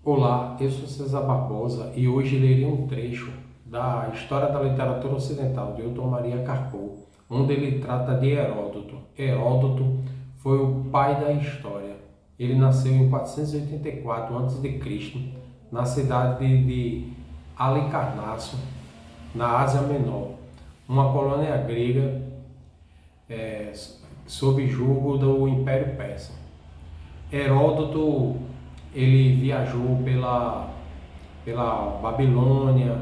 Olá, eu sou César Barbosa e hoje lerei um trecho da História da Literatura Ocidental de Otto Maria Carpo, onde ele trata de Heródoto. Heródoto foi o pai da história. Ele nasceu em 484 a.C., na cidade de Halicarnasso, na Ásia Menor, uma colônia grega eh, sob julgo do Império Persa. Heródoto ele viajou pela Babilônia,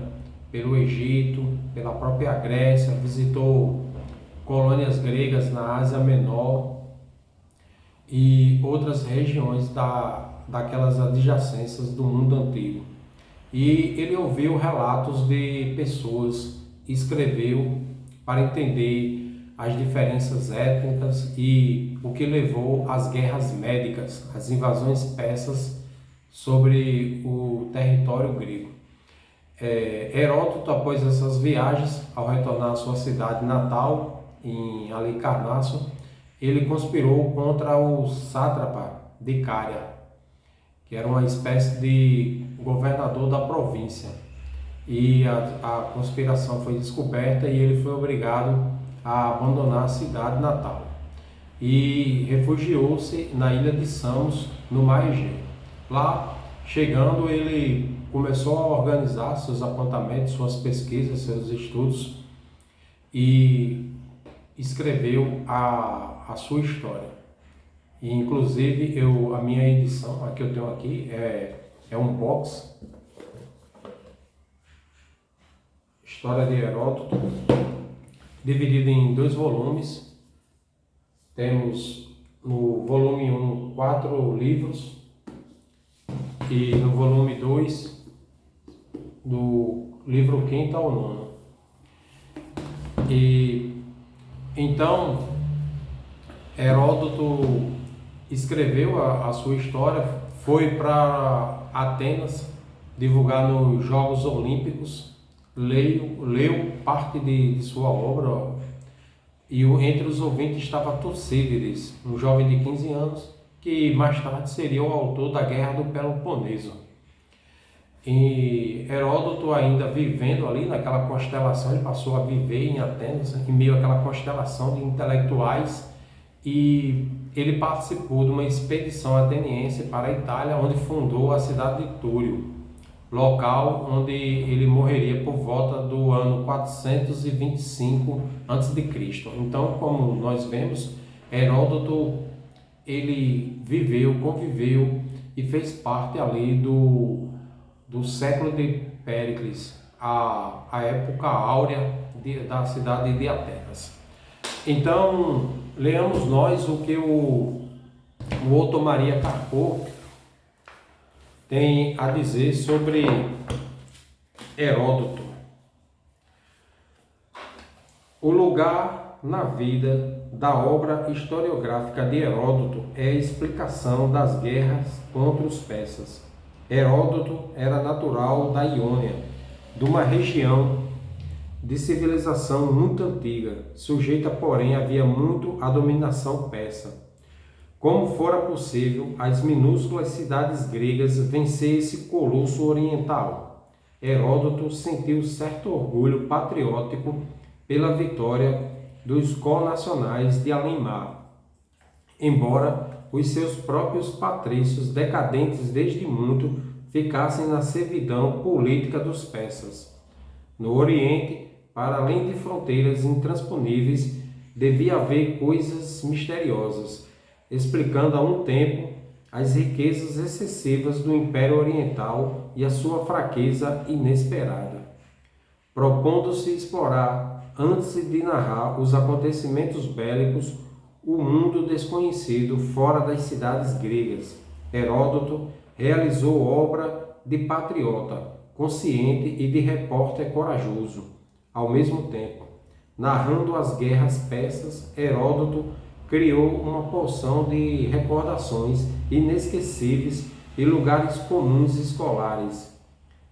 pelo Egito, pela própria Grécia, visitou colônias gregas na Ásia Menor e outras regiões daquelas adjacências do mundo antigo. E ele ouviu relatos de pessoas, escreveu para entender as diferenças étnicas e o que levou às guerras médicas, às invasões persas sobre o território grego. Heródoto, após essas viagens, ao retornar à sua cidade natal, em Halicarnasso, ele conspirou contra o sátrapa de Cária, que era uma espécie de governador da província. E a conspiração foi descoberta e ele foi obrigado a abandonar a cidade natal e refugiou-se na ilha de Samos, no mar Egeu. Lá, chegando, ele começou a organizar seus apontamentos, suas pesquisas, seus estudos e escreveu a sua história. E, inclusive, a minha edição, a que eu tenho aqui, é um box, História de Heródoto, dividido em 2 volumes. Temos no volume 1 4 livros e no volume 2, do livro 5º ao 9º. E então Heródoto escreveu a sua história, foi para Atenas divulgar nos Jogos Olímpicos, leu parte de sua obra e entre os ouvintes estava Tucídides, um jovem de 15 anos que mais tarde seria o autor da Guerra do Peloponeso. E Heródoto, ainda vivendo ali naquela constelação, ele passou a viver em Atenas, em meio àquela constelação de intelectuais, e ele participou de uma expedição ateniense para a Itália, onde fundou a cidade de Túrio, local onde ele morreria por volta do ano 425 a.C. Então, como nós vemos, Heródoto ele viveu, conviveu e fez parte ali do século de Péricles, a época áurea da cidade de Atenas. Então, leamos nós o que o Otto Maria Carpo tem a dizer sobre Heródoto. O lugar na vida da obra historiográfica de Heródoto é a explicação das guerras contra os persas. Heródoto era natural da Iônia, de uma região de civilização muito antiga, sujeita, porém, havia muito à dominação persa. Como fora possível as minúsculas cidades gregas vencer esse colosso oriental? Heródoto sentiu certo orgulho patriótico pela vitória dos connacionais de além-mar, embora os seus próprios patrícios, decadentes desde muito, ficassem na servidão política dos persas. No Oriente, para além de fronteiras intransponíveis, devia haver coisas misteriosas, explicando a um tempo as riquezas excessivas do Império Oriental e a sua fraqueza inesperada. Propondo-se explorar, antes de narrar os acontecimentos bélicos, o mundo desconhecido fora das cidades gregas, Heródoto realizou obra de patriota, consciente e de repórter corajoso. Ao mesmo tempo, narrando as guerras persas, Heródoto criou uma porção de recordações inesquecíveis e lugares comuns escolares.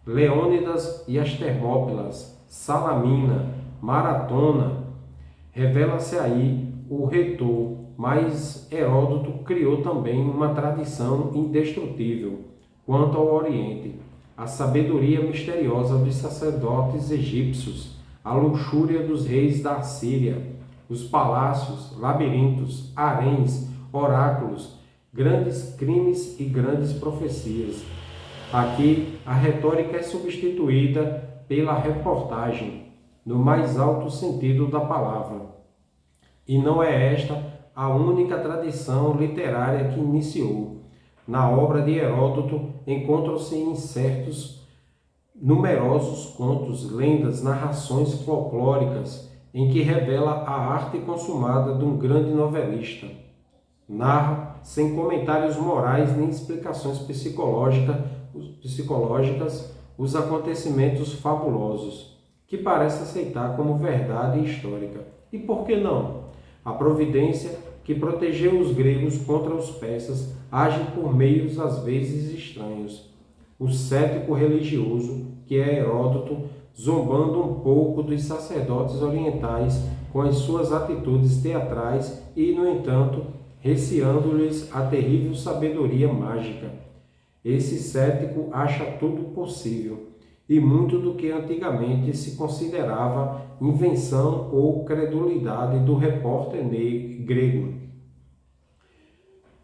Leônidas e as Termópilas, Salamina, Maratona, revela-se aí o retor, mas Heródoto criou também uma tradição indestrutível, quanto ao Oriente, a sabedoria misteriosa dos sacerdotes egípcios, a luxúria dos reis da Assíria, os palácios, labirintos, haréns, oráculos, grandes crimes e grandes profecias. Aqui, a retórica é substituída pela reportagem, no mais alto sentido da palavra. E não é esta a única tradição literária que iniciou. Na obra de Heródoto encontram-se insertos numerosos contos, lendas, narrações folclóricas, em que revela a arte consumada de um grande novelista. Narra, sem comentários morais nem explicações psicológicas, os acontecimentos fabulosos, que parece aceitar como verdade histórica. E por que não? A providência que protegeu os gregos contra os persas age por meios às vezes estranhos. O cético religioso, que é Heródoto, zombando um pouco dos sacerdotes orientais com as suas atitudes teatrais e, no entanto, receando-lhes a terrível sabedoria mágica. Esse cético acha tudo possível, e muito do que antigamente se considerava invenção ou credulidade do repórter grego.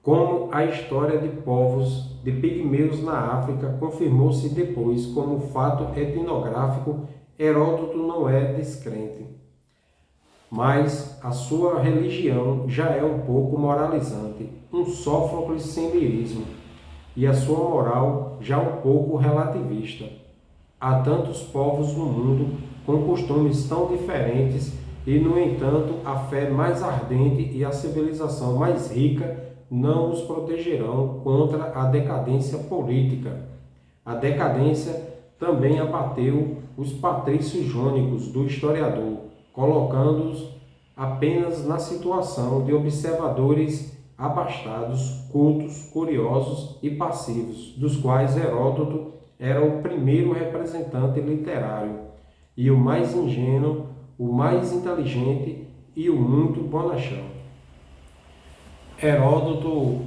Como a história de povos de pigmeus na África confirmou-se depois como fato etnográfico, Heródoto não é descrente. Mas a sua religião já é um pouco moralizante, um Sófocles sem lirismo, e a sua moral já um pouco relativista. Há tantos povos no mundo com costumes tão diferentes e, no entanto, a fé mais ardente e a civilização mais rica não os protegerão contra a decadência política. A decadência também abateu os patrícios jônicos do historiador, colocando-os apenas na situação de observadores abastados, cultos, curiosos e passivos, dos quais Heródoto era o primeiro representante literário, e o mais ingênuo, o mais inteligente e o muito bonachão. Heródoto,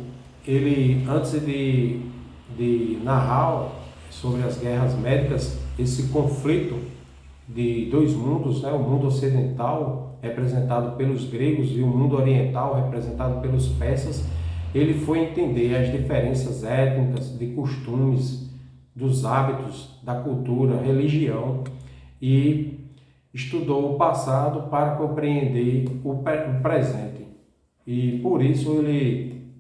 ele, antes de narrar sobre as guerras médicas, esse conflito de dois mundos, né? O mundo ocidental, representado pelos gregos, e o mundo oriental, representado pelos persas, ele foi entender as diferenças étnicas, de costumes, dos hábitos, da cultura, religião, e estudou o passado para compreender o presente. E por isso ele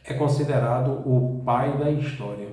é considerado o pai da história.